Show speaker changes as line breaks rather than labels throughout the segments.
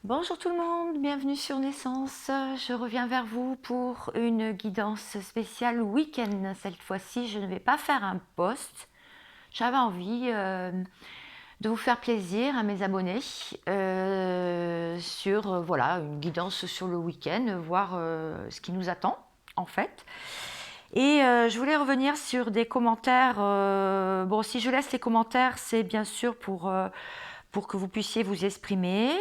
Bonjour tout le monde, bienvenue sur Naissance. Je reviens vers vous pour une guidance spéciale week-end. Cette fois-ci, je ne vais pas faire un post. J'avais envie de vous faire plaisir à mes abonnés sur voilà, une guidance sur le week-end, voir ce qui nous attend en fait. Et je voulais revenir sur des commentaires. Bon, si je laisse les commentaires, c'est bien sûr pour que vous puissiez vous exprimer,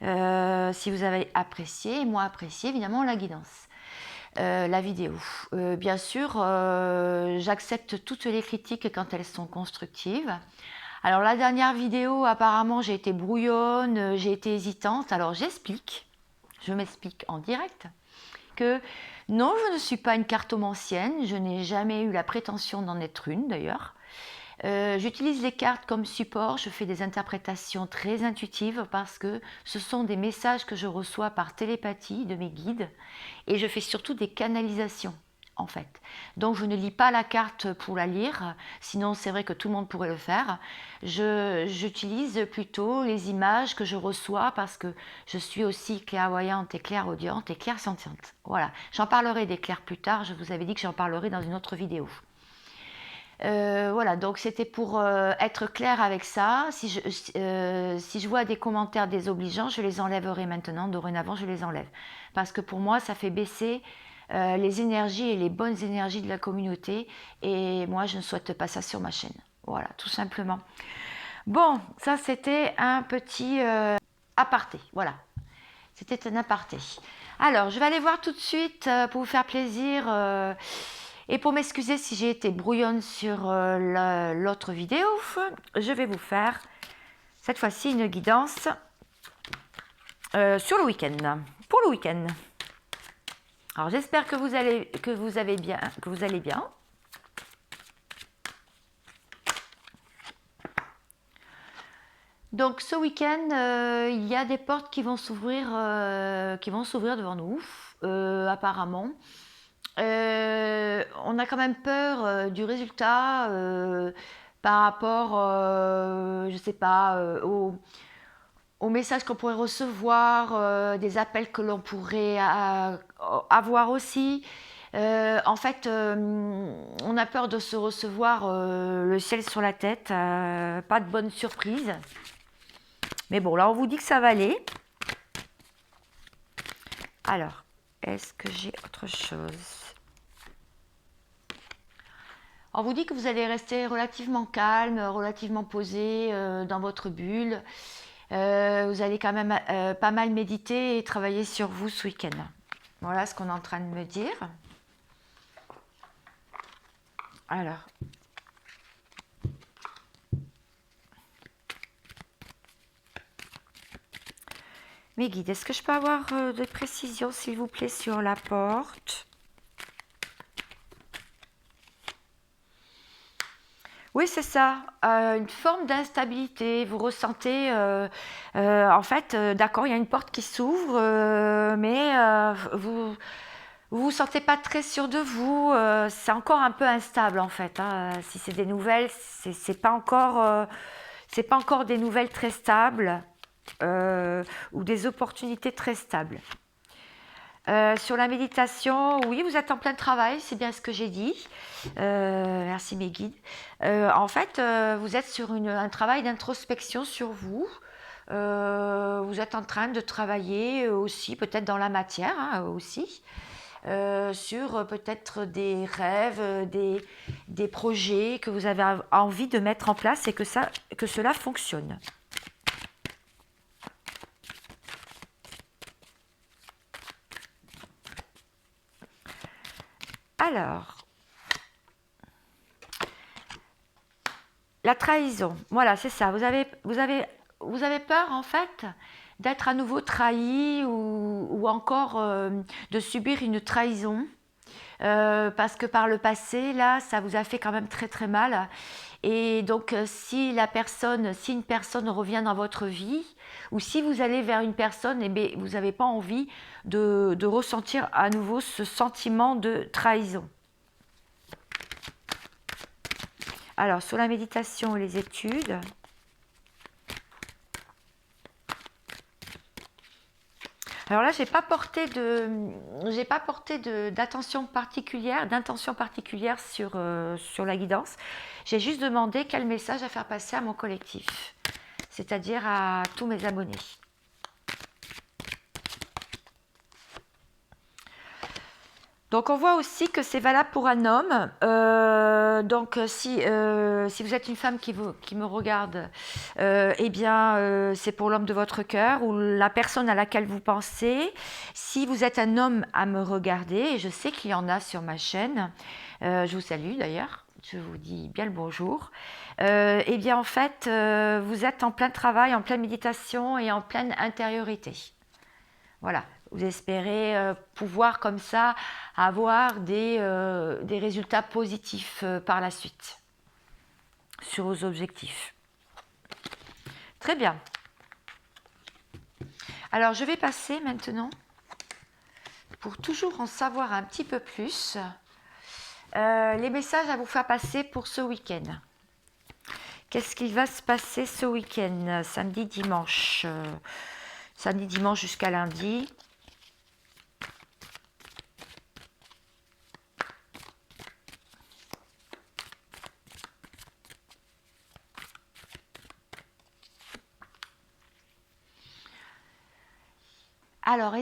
si vous avez apprécié, et moi apprécié évidemment la guidance, la vidéo. Bien sûr, j'accepte toutes les critiques quand elles sont constructives. Alors la dernière vidéo, apparemment j'ai été brouillonne, j'ai été hésitante, alors je m'explique en direct, que non, je ne suis pas une cartomancienne, je n'ai jamais eu la prétention d'en être une d'ailleurs. J'utilise les cartes comme support, je fais des interprétations très intuitives parce que ce sont des messages que je reçois par télépathie de mes guides et je fais surtout des canalisations en fait. Donc je ne lis pas la carte pour la lire, sinon c'est vrai que tout le monde pourrait le faire. J'utilise plutôt les images que je reçois parce que je suis aussi clairvoyante et clairaudiente et clairsentiente. Voilà, j'en parlerai des clairs plus tard, je vous avais dit que j'en parlerai dans une autre vidéo. Voilà, donc c'était pour être clair avec ça. Si je vois des commentaires désobligeants, je les enlèverai maintenant. Dorénavant, je les enlève. Parce que pour moi, ça fait baisser les énergies et les bonnes énergies de la communauté. Et moi, je ne souhaite pas ça sur ma chaîne. Voilà, tout simplement. Bon, ça c'était un petit aparté. Voilà, c'était un aparté. Alors, je vais aller voir tout de suite pour vous faire plaisir. Et pour m'excuser si j'ai été brouillonne sur l'autre vidéo, je vais vous faire cette fois-ci une guidance sur le week-end, pour le week-end. Alors j'espère que vous allez bien. Donc ce week-end, il y a des portes qui vont s'ouvrir devant nous, apparemment. On a quand même peur du résultat par rapport, je sais pas, aux messages qu'on pourrait recevoir, des appels que l'on pourrait avoir aussi. En fait, on a peur de se recevoir le ciel sur la tête, pas de bonne surprise. Mais bon, là, on vous dit que ça va aller. Alors, est-ce que j'ai autre chose ? On vous dit que vous allez rester relativement calme, relativement posé dans votre bulle. Vous allez quand même pas mal méditer et travailler sur vous ce week-end. Voilà ce qu'on est en train de me dire. Alors. Mes guides, est-ce que je peux avoir des précisions, s'il vous plaît, sur la porte ? Oui, c'est ça, une forme d'instabilité. Vous ressentez, en fait, d'accord, il y a une porte qui s'ouvre, mais vous sentez pas très sûr de vous. C'est encore un peu instable, en fait. Hein. Si c'est des nouvelles, c'est pas encore des nouvelles très stables ou des opportunités très stables. Sur la méditation, oui, vous êtes en plein travail, c'est bien ce que j'ai dit. Merci mes guides. En fait, vous êtes sur un travail d'introspection sur vous. Vous êtes en train de travailler aussi, peut-être dans la matière aussi, sur peut-être des rêves, des projets que vous avez envie de mettre en place et que cela fonctionne. Alors, la trahison, voilà, c'est ça. Vous avez peur en fait d'être à nouveau trahi ou encore de subir une trahison parce que par le passé, là, ça vous a fait quand même très très mal. Et donc, si une personne revient dans votre vie, ou si vous allez vers une personne, eh bien, vous n'avez pas envie de ressentir à nouveau ce sentiment de trahison. Alors, sur la méditation et les études, Alors là, j'ai pas porté d'intention particulière sur la guidance. J'ai juste demandé quel message à faire passer à mon collectif, c'est-à-dire à tous mes abonnés. Donc on voit aussi que c'est valable pour un homme. Si vous êtes une femme qui me regarde, eh bien c'est pour l'homme de votre cœur ou la personne à laquelle vous pensez. Si vous êtes un homme à me regarder, et je sais qu'il y en a sur ma chaîne, je vous salue d'ailleurs, je vous dis bien le bonjour. Eh bien en fait, vous êtes en plein travail, en pleine méditation et en pleine intériorité. Voilà. Vous espérez pouvoir comme ça avoir des résultats positifs par la suite sur vos objectifs. Très bien. Alors je vais passer maintenant, pour toujours en savoir un petit peu plus, les messages à vous faire passer pour ce week-end. Qu'est-ce qui va se passer ce week-end, samedi, dimanche jusqu'à lundi? Alors, vous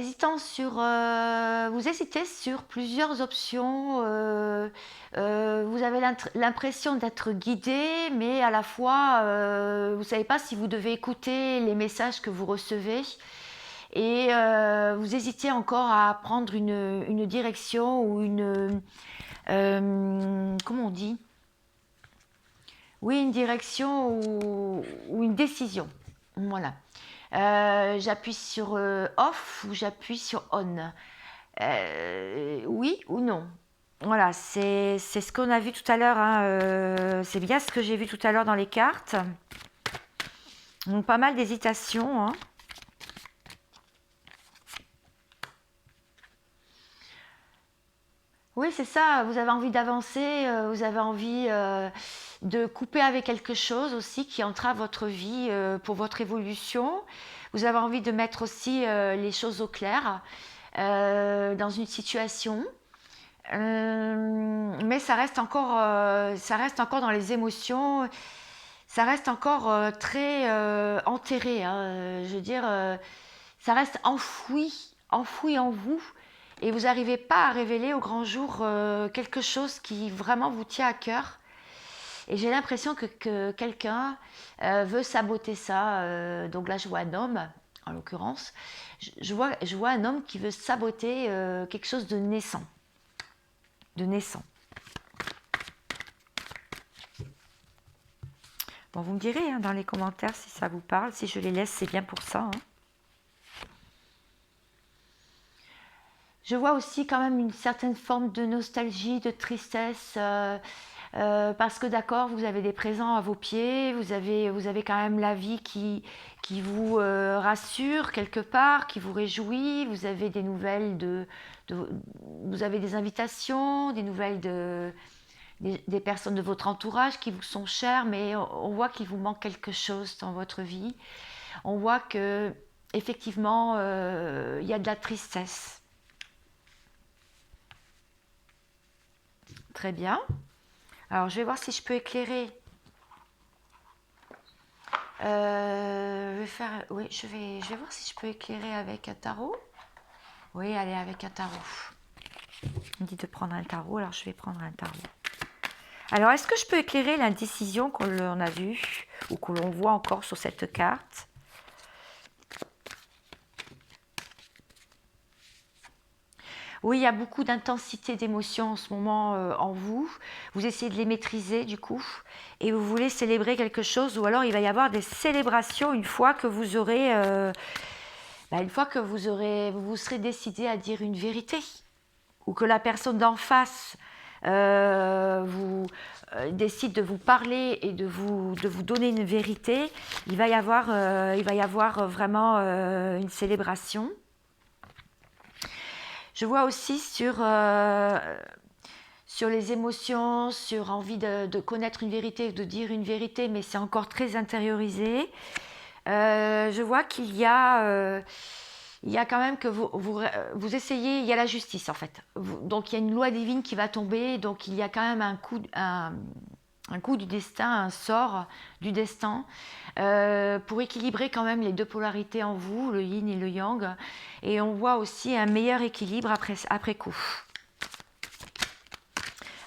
hésitez sur plusieurs options. Vous avez l'impression d'être guidé, mais à la fois, vous ne savez pas si vous devez écouter les messages que vous recevez. Et vous hésitez encore à prendre une direction ou comment on dit? Oui, une direction ou une décision. Voilà. J'appuie sur off ou j'appuie sur on. Oui ou non. Voilà, c'est ce qu'on a vu tout à l'heure. Hein, c'est bien ce que j'ai vu tout à l'heure dans les cartes. Donc pas mal d'hésitation. Hein. Oui, c'est ça. Vous avez envie d'avancer, vous avez envie de couper avec quelque chose aussi qui entrave votre vie pour votre évolution. Vous avez envie de mettre aussi les choses au clair dans une situation. Mais ça reste encore dans les émotions. Ça reste encore très enterré. Hein. Je veux dire, ça reste enfoui en vous. Et vous n'arrivez pas à révéler au grand jour quelque chose qui vraiment vous tient à cœur. Et j'ai l'impression que quelqu'un veut saboter ça. Donc là, je vois un homme, en l'occurrence. Je vois un homme qui veut saboter quelque chose de naissant. Bon, vous me direz hein, dans les commentaires si ça vous parle. Si je les laisse, c'est bien pour ça. Hein. Je vois aussi quand même une certaine forme de nostalgie, de tristesse. Parce que d'accord, vous avez des présents à vos pieds, vous avez quand même la vie qui vous rassure quelque part, qui vous réjouit, vous avez des nouvelles vous avez des invitations, des nouvelles des personnes de votre entourage qui vous sont chères, mais on voit qu'il vous manque quelque chose dans votre vie. On voit que effectivement, il y a de la tristesse. Très bien. Alors, je vais voir si je peux éclairer. Je vais voir si je peux éclairer avec un tarot. Oui, allez, avec un tarot. On me dit de prendre un tarot, alors je vais prendre un tarot. Alors, est-ce que je peux éclairer l'indécision qu'on a vue ou que l'on voit encore sur cette carte ? Oui, il y a beaucoup d'intensité d'émotions en ce moment en vous. Vous essayez de les maîtriser du coup et vous voulez célébrer quelque chose ou alors il va y avoir des célébrations une fois que vous aurez, vous vous serez décidé à dire une vérité ou que la personne d'en face décide de vous parler et de vous donner une vérité. Il va y avoir vraiment une célébration. Je vois aussi sur les émotions, sur envie de connaître une vérité, de dire une vérité, mais c'est encore très intériorisé. Je vois qu'il y a il y a quand même que vous essayez, il y a la justice en fait. Donc il y a une loi divine qui va tomber, donc il y a quand même un coup du destin, un sort du destin, pour équilibrer quand même les deux polarités en vous, le yin et le yang. Et on voit aussi un meilleur équilibre après coup.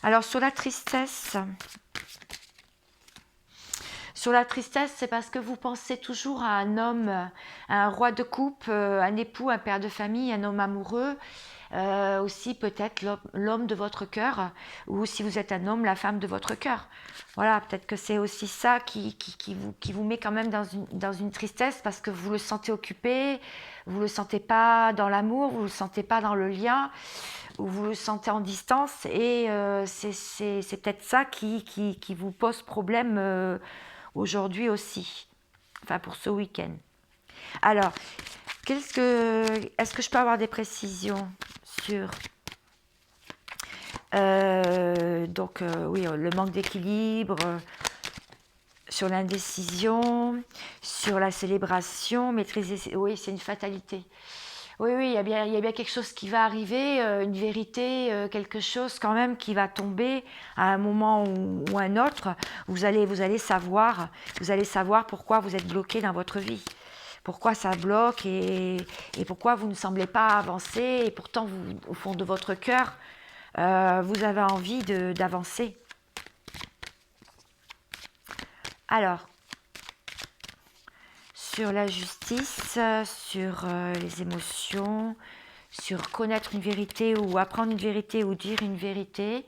Alors sur la tristesse... Sur la tristesse, c'est parce que vous pensez toujours à un homme, à un roi de coupe, un époux, un père de famille, un homme amoureux, aussi peut-être l'homme de votre cœur, ou si vous êtes un homme, la femme de votre cœur. Voilà, peut-être que c'est aussi ça qui vous met quand même dans une tristesse parce que vous le sentez occupé, vous ne le sentez pas dans l'amour, vous ne le sentez pas dans le lien, ou vous le sentez en distance, et c'est peut-être ça qui vous pose problème aujourd'hui aussi, enfin pour ce week-end. Alors, est-ce que je peux avoir des précisions sur oui, le manque d'équilibre, sur l'indécision, sur la célébration, maîtriser, oui, c'est une fatalité. Oui, oui, il y a bien quelque chose qui va arriver, une vérité, quelque chose quand même qui va tomber à un moment ou un autre. Vous allez savoir pourquoi vous êtes bloqué dans votre vie, pourquoi ça bloque et pourquoi vous ne semblez pas avancer. Et pourtant, vous, au fond de votre cœur, vous avez envie d'avancer. Alors, sur la justice, sur les émotions, sur connaître une vérité ou apprendre une vérité ou dire une vérité,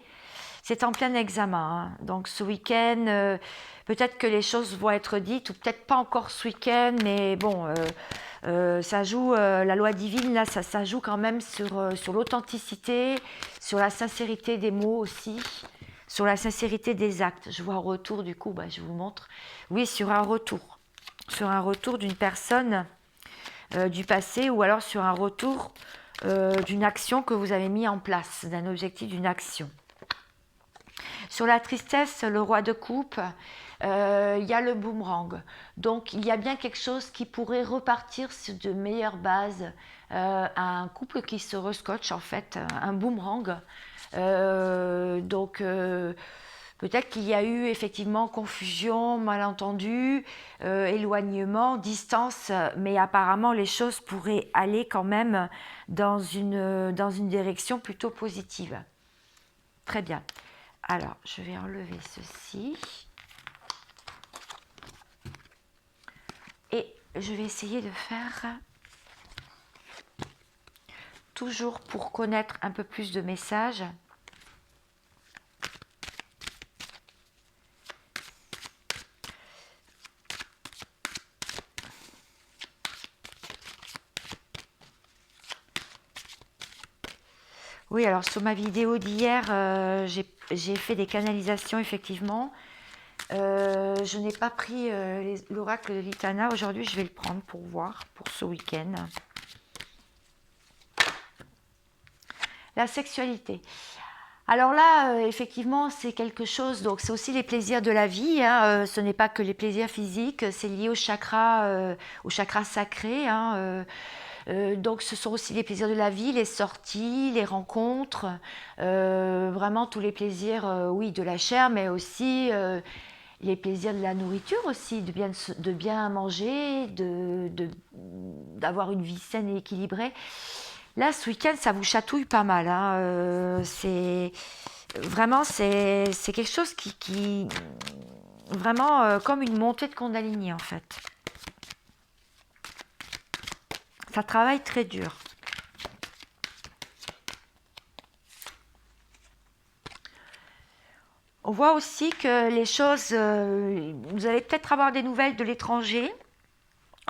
c'est en plein examen. Hein. Donc ce week-end, peut-être que les choses vont être dites, ou peut-être pas encore ce week-end, mais bon, ça joue, la loi divine, là, ça joue quand même sur l'authenticité, sur la sincérité des mots aussi, sur la sincérité des actes. Je vois un retour, du coup, je vous montre. Oui, sur un retour d'une personne du passé, ou alors sur un retour d'une action que vous avez mis en place, d'un objectif, d'une action. Sur la tristesse, le roi de coupe, il y a le boomerang. Donc il y a bien quelque chose qui pourrait repartir sur de meilleures bases. Un couple qui se rescotche en fait, un boomerang. Peut-être qu'il y a eu effectivement confusion, malentendu, éloignement, distance, mais apparemment les choses pourraient aller quand même dans une direction plutôt positive. Très bien. Alors, je vais enlever ceci. Et je vais essayer de faire, toujours pour connaître un peu plus de messages, oui, alors sur ma vidéo d'hier, j'ai fait des canalisations effectivement. Je n'ai pas pris l'oracle de Litana. Aujourd'hui, je vais le prendre pour voir, pour ce week-end. La sexualité. Alors là, effectivement, c'est quelque chose, donc c'est aussi les plaisirs de la vie, hein, ce n'est pas que les plaisirs physiques, c'est lié au chakra sacré, hein, donc ce sont aussi les plaisirs de la vie, les sorties, les rencontres, vraiment tous les plaisirs, oui, de la chair, mais aussi les plaisirs de la nourriture aussi, de bien manger, d'avoir une vie saine et équilibrée. Là, ce week-end, ça vous chatouille pas mal. Hein. C'est quelque chose qui vraiment comme une montée de Kundalini en fait. Ça travaille très dur. On voit aussi que les choses, vous allez peut-être avoir des nouvelles de l'étranger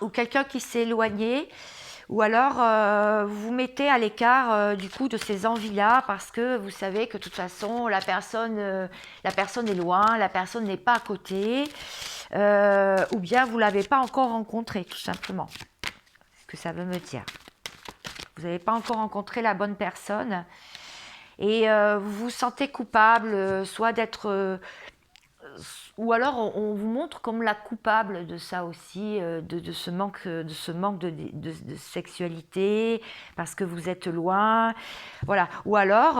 ou quelqu'un qui s'est éloigné. Ou alors, vous vous mettez à l'écart du coup de ces envies-là parce que vous savez que de toute façon, la personne est loin, la personne n'est pas à côté, ou bien vous ne l'avez pas encore rencontrée, tout simplement. C'est ce que ça veut me dire. Vous n'avez pas encore rencontré la bonne personne et vous vous sentez coupable, soit ou alors on vous montre comme la coupable de ça aussi, de ce manque, de sexualité, parce que vous êtes loin, voilà. Ou alors,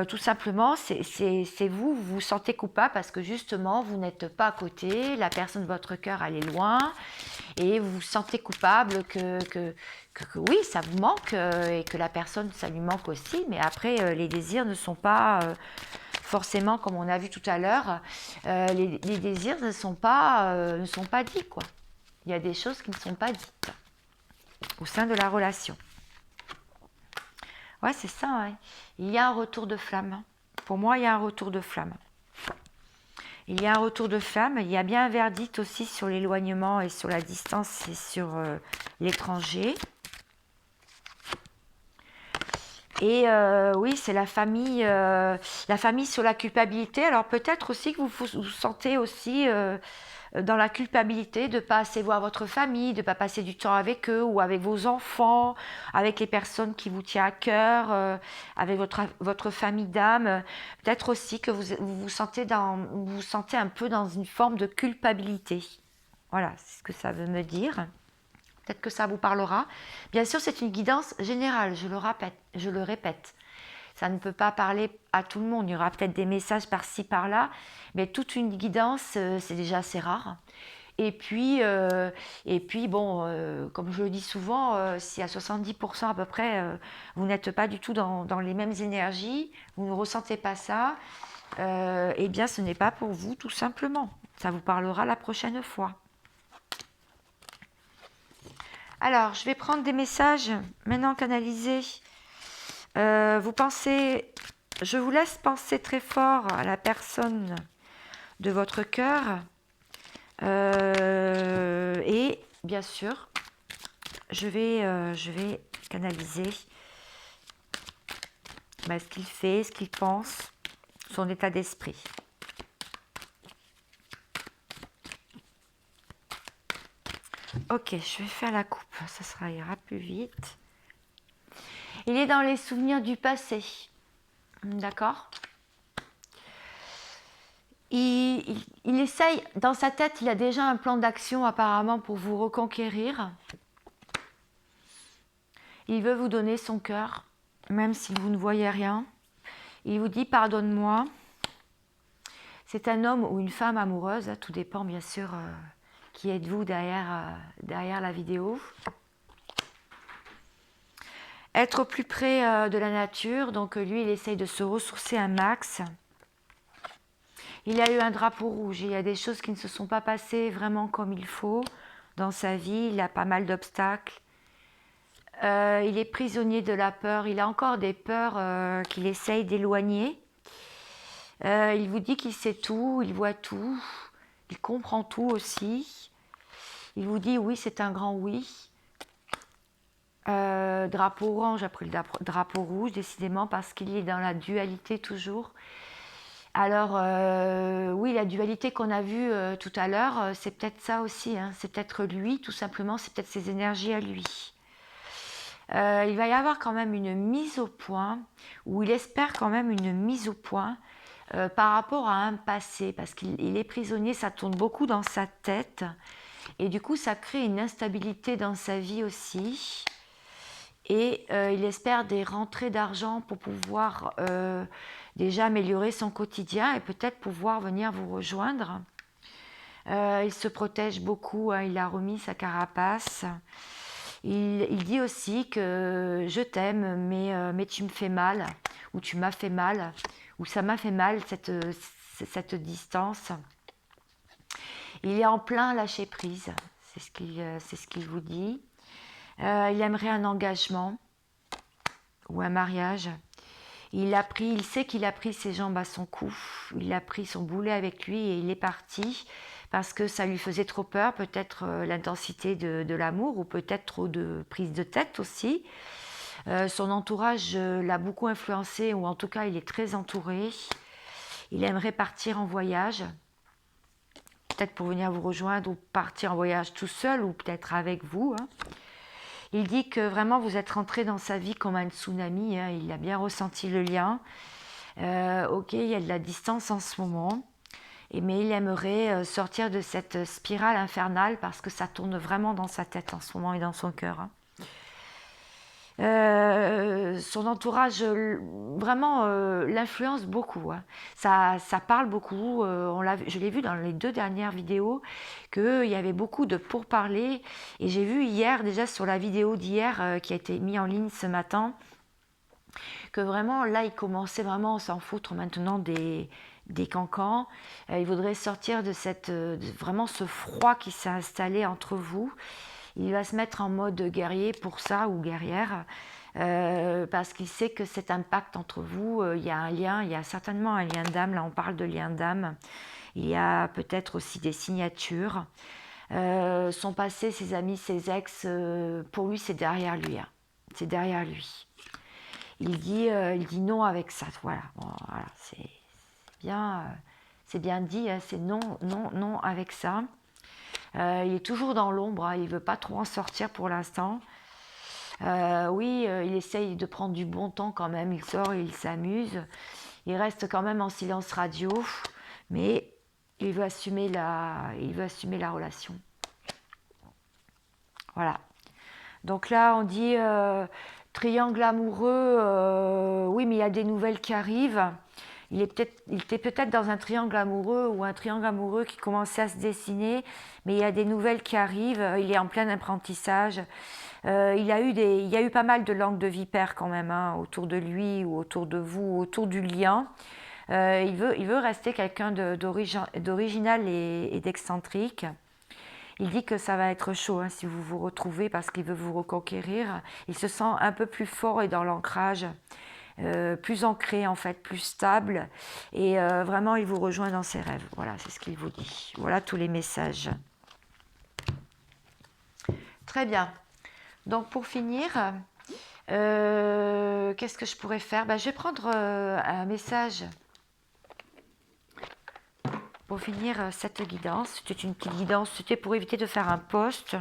tout simplement, c'est vous, vous vous sentez coupable parce que justement, vous n'êtes pas à côté, la personne de votre cœur, elle est loin, et vous vous sentez coupable que oui, ça vous manque, et que la personne, ça lui manque aussi, mais après, les désirs ne sont pas... forcément, comme on a vu tout à l'heure, les désirs ne sont pas dits, quoi. Il y a des choses qui ne sont pas dites au sein de la relation. Ouais, c'est ça. Ouais. Il y a un retour de flamme. Pour moi, il y a un retour de flamme. Il y a un retour de flamme. Il y a bien un verdict aussi sur l'éloignement et sur la distance et sur l'étranger. Et oui, c'est la famille sur la culpabilité. Alors peut-être aussi que vous vous sentez aussi dans la culpabilité de ne pas assez voir votre famille, de ne pas passer du temps avec eux ou avec vos enfants, avec les personnes qui vous tiennent à cœur, avec votre famille d'âme. Peut-être aussi que vous sentez un peu dans une forme de culpabilité. Voilà, c'est ce que ça veut me dire. Peut-être que ça vous parlera. Bien sûr, c'est une guidance générale, je le répète. Ça ne peut pas parler à tout le monde. Il y aura peut-être des messages par-ci, par-là, mais toute une guidance, c'est déjà assez rare. Et puis bon, comme je le dis souvent, si à 70% à peu près, vous n'êtes pas du tout dans les mêmes énergies, vous ne ressentez pas ça, eh bien, ce n'est pas pour vous, tout simplement. Ça vous parlera la prochaine fois. Alors, je vais prendre des messages maintenant canalisés. Je vous laisse penser très fort à la personne de votre cœur. Et bien sûr, je vais canaliser ce qu'il fait, ce qu'il pense, son état d'esprit. Ok, je vais faire la coupe, ça ira plus vite. Il est dans les souvenirs du passé, d'accord ? Il essaye, dans sa tête, il a déjà un plan d'action apparemment pour vous reconquérir. Il veut vous donner son cœur, même si vous ne voyez rien. Il vous dit pardonne-moi. C'est un homme ou une femme amoureuse, tout dépend bien sûr qui êtes-vous derrière la vidéo. Être au plus près de la nature, donc lui il essaye de se ressourcer un max. Il a eu un drapeau rouge, il y a des choses qui ne se sont pas passées vraiment comme il faut dans sa vie, il a pas mal d'obstacles. Il est prisonnier de la peur, il a encore des peurs qu'il essaye d'éloigner. Il vous dit qu'il sait tout, il voit tout, il comprend tout aussi. Il vous dit oui, c'est un grand oui. Drapeau orange après le drapeau rouge, décidément, parce qu'il est dans la dualité toujours. Alors, oui, la dualité qu'on a vue tout à l'heure, c'est peut-être ça aussi, hein. C'est peut-être lui, tout simplement, c'est peut-être ses énergies à lui. Il va y avoir quand même une mise au point, ou il espère quand même une mise au point par rapport à un passé, parce qu'il est prisonnier, ça tourne beaucoup dans sa tête, et du coup, ça crée une instabilité dans sa vie aussi. Et il espère des rentrées d'argent pour pouvoir déjà améliorer son quotidien et peut-être pouvoir venir vous rejoindre. Il se protège beaucoup, hein, il a remis sa carapace. Il dit aussi que je t'aime, mais tu me fais mal, ou tu m'as fait mal, ou ça m'a fait mal cette distance. Il est en plein lâcher prise, c'est ce qu'il vous dit. Il aimerait un engagement ou un mariage. Il sait qu'il a pris ses jambes à son cou, il a pris son boulet avec lui et il est parti parce que ça lui faisait trop peur, peut-être l'intensité de l'amour ou peut-être trop de prise de tête aussi. Son entourage l'a beaucoup influencé, ou en tout cas il est très entouré. Il aimerait partir en voyage, peut-être pour venir vous rejoindre, ou partir en voyage tout seul ou peut-être avec vous, hein. Il dit que vraiment vous êtes rentré dans sa vie comme un tsunami, hein. Il a bien ressenti le lien. Ok, il y a de la distance en ce moment. mais il aimerait sortir de cette spirale infernale parce que ça tourne vraiment dans sa tête en ce moment et dans son cœur. Hein. Son entourage vraiment l'influence beaucoup. Hein. Ça parle beaucoup. Je l'ai vu dans les 2 dernières vidéos qu'il y avait beaucoup de pourparlers. Et j'ai vu hier, déjà sur la vidéo d'hier qui a été mise en ligne ce matin, que vraiment là il commençait vraiment à s'en foutre maintenant des cancans. Il voudrait sortir de vraiment ce froid qui s'est installé entre vous. Il va se mettre en mode guerrier pour ça, ou guerrière, parce qu'il sait que cet impact entre vous, il y a un lien, il y a certainement un lien d'âme, là on parle de lien d'âme, il y a peut-être aussi des signatures. Son passé, ses amis, ses ex, pour lui c'est derrière lui. Hein. C'est derrière lui. Il dit non avec ça, voilà, bon, voilà c'est bien dit, hein, c'est non, non, non avec ça. Il est toujours dans l'ombre, hein, il ne veut pas trop en sortir pour l'instant. Oui, il essaye de prendre du bon temps quand même, il sort et il s'amuse. Il reste quand même en silence radio, mais il veut assumer la relation. Voilà. Donc là, on dit triangle amoureux, oui, mais il y a des nouvelles qui arrivent. Il était peut-être dans un triangle amoureux ou un triangle amoureux qui commençait à se dessiner, mais il y a des nouvelles qui arrivent, il est en plein apprentissage. Il y a eu pas mal de langues de vipère quand même, hein, autour de lui ou autour de vous, autour du lien. Il veut rester quelqu'un d'original et d'excentrique. Il dit que ça va être chaud hein, si vous vous retrouvez parce qu'il veut vous reconquérir. Il se sent un peu plus fort et dans l'ancrage. Plus ancré en fait, plus stable et vraiment il vous rejoint dans ses rêves. Voilà, c'est ce qu'il vous dit. Voilà tous les messages. Très bien. Donc pour finir, qu'est-ce que je pourrais faire? Je vais prendre un message pour finir cette guidance. C'était une petite guidance, c'était pour éviter de faire un post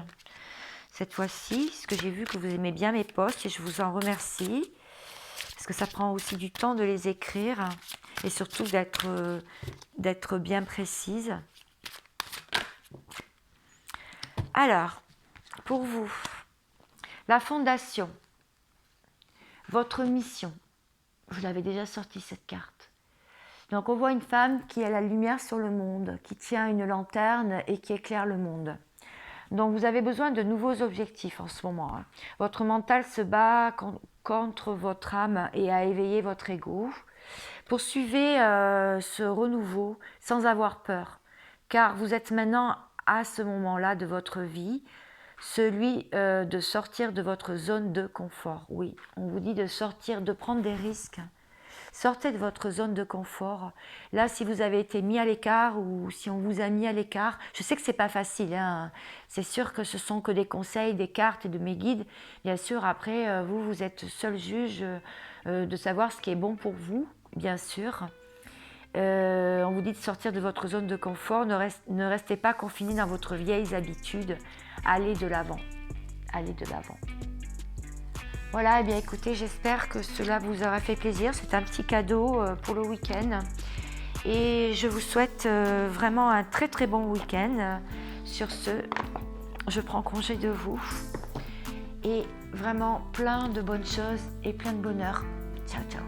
cette fois-ci, parce que j'ai vu que vous aimez bien mes posts et je vous en remercie. Parce que ça prend aussi du temps de les écrire et surtout d'être bien précise. Alors, pour vous, la fondation, votre mission, je l'avais déjà sorti cette carte. Donc on voit une femme qui a la lumière sur le monde, qui tient une lanterne et qui éclaire le monde. Donc vous avez besoin de nouveaux objectifs en ce moment. Hein. Votre mental se bat contre votre âme et à éveiller votre ego. Poursuivez ce renouveau sans avoir peur, car vous êtes maintenant à ce moment-là de votre vie, celui de sortir de votre zone de confort. Oui, on vous dit de sortir, de prendre des risques. Sortez de votre zone de confort. Là, si vous avez été mis à l'écart ou si on vous a mis à l'écart, je sais que c'est pas facile. Hein. C'est sûr que ce sont que des conseils, des cartes et de mes guides. Bien sûr, après, vous êtes seul juge de savoir ce qui est bon pour vous, bien sûr. On vous dit de sortir de votre zone de confort. Ne restez pas confiné dans votre vieilles habitudes. Allez de l'avant. Allez de l'avant. Voilà, eh bien écoutez, j'espère que cela vous aura fait plaisir. C'est un petit cadeau pour le week-end. Et je vous souhaite vraiment un très très bon week-end. Sur ce, je prends congé de vous. Et vraiment plein de bonnes choses et plein de bonheur. Ciao, ciao.